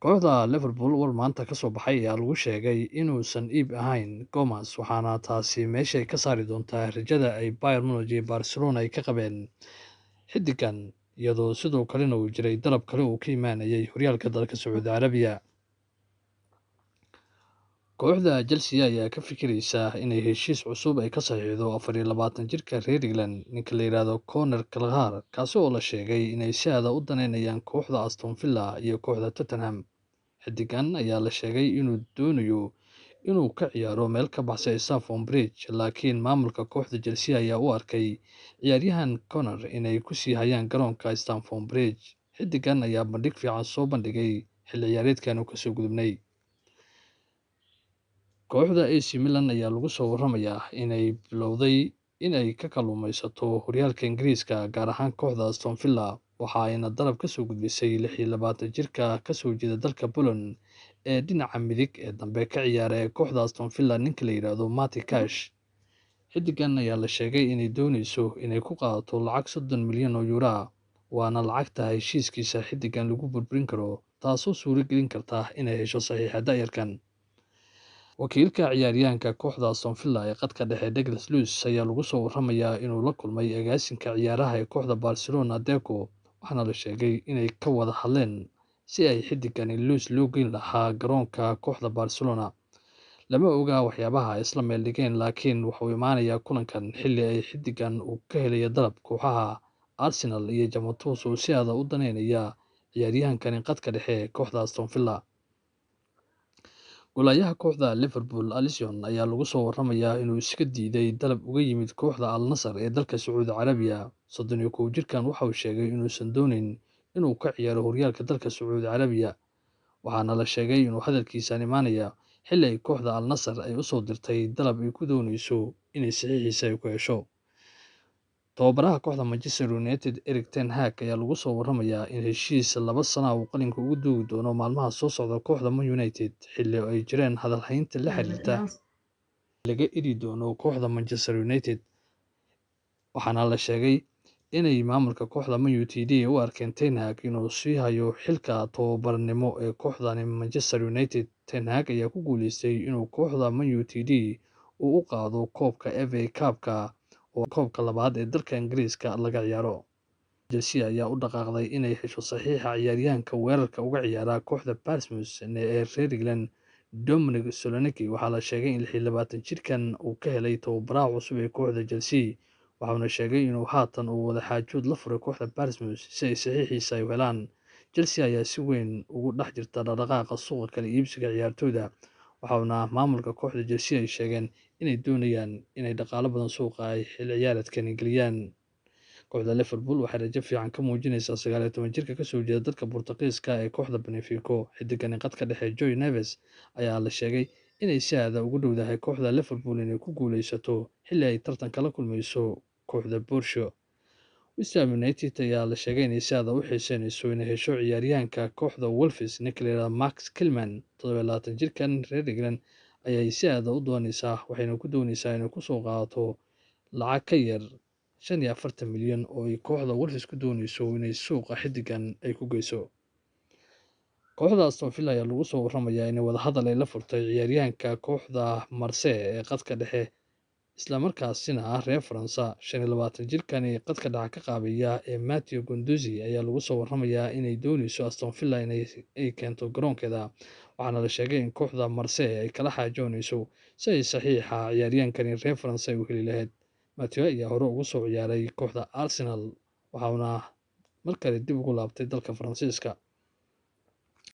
Kooxda Liverpool war maanta ka soo baxay ayaa lagu sheegay inuusan iib ahayn Gomez waxaana taasi meesha ka saari doontaa rajada ay Bayern Munich iyo Barcelona ay ka qabeen xiddigan iyadoo sidoo kalena uu jiray dalab kale oo ka imaanayay horyaalka dalka Sacuudi Carabiya. Kooxda Chelsea ayaa ka fikiraysa inay heshiis cusub ay ka saxiixdo 24-jirka reer England ninka la yiraahdo Conor Gallagher kaasi oo la sheegay inay si aad u daneynayaan kooxda Aston Villa iyo kooxda Tottenham. Xiddigan ayaa la sheegay inuu doonayo inuu ka ciyaaro meel ka baxsan Stamford Bridge laakiin maamulka kooxda Chelsea ayaa u arkay ciyaaryahan Conor inay ku sii hayaan garoonka Stamford Bridge. Xiddigan ayaa bandhig fiican soo bandhigay xilli ciyaareedkan uu kasoo gudubnay. Kooxda AC Milan ayaa lagu soo waramayaa inay bilowday inay ka kalluumaysato horyaalka Ingiriiska gaar ahaan kooxda Aston Villa waxa ayna dalab ka soo gudbisay 26-jirka ka soo jeeda dalka Poland ee dhinaca midig ee dambe ka ciyaara ee kooxda Aston Villa ninka la yiraahdo Matty Cash. Xiddigan ayaa la sheegay inay dooneyso inay ku qaadato lacag 30 milyan oo euro ah waana lacagta heshiiskiisa xiddigan lagu burburin karo taasoo suuro gelin karta inay hesho saxiixa da'yarkan. Wakiilka ciyaaryahanka kooxda Aston Villa ee khadka dhexe Douglas Luiz ayaa lagu soo waramayaa inuu la kulmay agaasinka ciyaaraha ee kooxda Barcelona Deco waxaana la sheegay inay ka wada hadleen si ay xiddigani Luiz loo geyn lahaa garoonka kooxda Barcelona. Lama oga waxyaabaha ay isla meel dhigeen laakiin wuxuu imaanayaa kulankan xilli ay xiddigan uu ka helaya dalab kooxaha Arsenal iyo Juventus oo si aad u daneynaya ciyaaryahankani khadka dhexe ee kooxda Aston Villa. Golayaha kooxda Liverpool Alisson ayaa lagu soo waramayaa inuu iska diiday dalab uga yimid kooxda Al Nassr ee dalka Sacuudi Carabiya. 31-jirkan waxa uu sheegay inuusan doonayn inuu ka ciyaaro horyaalka dalka Sacuudi Carabiya waxaana la sheegay inuu hadalkiisan imaanaya xilli ay kooxda Al Nassr ay u soo dirtay dalab ay ku dooneyso inay saxiixiisa ay ku hesho. Tababaraha kooxda Manchester United Erik ten Hag ayaa lagu soo waramayaa in heshiis 2 sano uu qalinka ugu duugi doono maalmaha soo socda kooxda Man United xilli ay jireen hadal haynta la xiriirta laga iri doono kooxda Manchester United waxaana la sheegay inay maamulka kooxda Man United u arkeen ten Hag inuu sii hayo xilka tababarnimo ee kooxda Manchester United. Ten Hag ayaa ku guuleystay inuu kooxda Man United uu u qaado koobka FA Cup-ka oo koobka labaad ee dalka Ingiriiska laga ciyaaro. Chelsea ayaa u dhaqaaqday inay hesho saxiixa ciyaaryahanka weerarka uga ciyaara kooxda Portsmouth ee reer England Dominic Solanke waxaa la sheegay in 26-jirkan uu ka helay tababaraha cusub ee kooxda Chelsea waxaana sheegay inuu haatan uu wada xaajood la furay kooxda Portsmouth si ay saxiixiisa ay u helaan. Chelsea ayaa si weyn ugu dhex jirta dhaqdhaqaaqa suuqa kala iibsiga ciyaartooyda waxaana maamulka kooxda Chelsea ay sheegeen inay doonayaan inay dhaqaale badan suuqa ay xilli ciyaareedkan geliyaan. Kooxda Liverpool waxay rajo fiican ka muujinaysaa 19-jirka ka soo jeeda dalka Boortaqiiska ee kooxda Benfica. Xiddigani khadka dhexe Joe Neves ayaa la sheegay inay si aad ugu dhowdahay kooxda Liverpool inay ku guuleysato xilli ay tartanka la kulmayso kooxda Borussia. West Ham United ayaa la sheegay inay si aad u xiiseynayso inay hesho ciyaaryahanka kooxda Wolves ninka la yiraahdo Max Kilman. 27-jirkan reer England ayay si aad u doonaysaa waxayna ku doonaysaa inay ku soo qaadato lacag ka yar 45 milyan oo ay kooxda Wolves ku doonayso inay suuqa xiddigan ay ku geyso. Kooxda Aston Villa ayaa lagu soo waramayaa inay wada hadal ay la furtay ciyaaryahanka kooxda Marseille ee khadka dhexe isla markaasina ah reer Faransa. 25-jirkan ee khadka dhexe ka qaabaya ee Matteo Guendouzi ayaa lagu soo waramayaa inay doonayso Aston Villa inay keento garoonkeeda waxaana la sheegay in kooxda Marseille ay kala xaajoonayso si ay saxiixa ciyaaryahankani reer Faransa ay u heli lahayd. Matteo ayaa hore ugu soo ciyaaray kooxda Arsenal waxaana mar kale dib ugu laabtay dalka Faransiiska.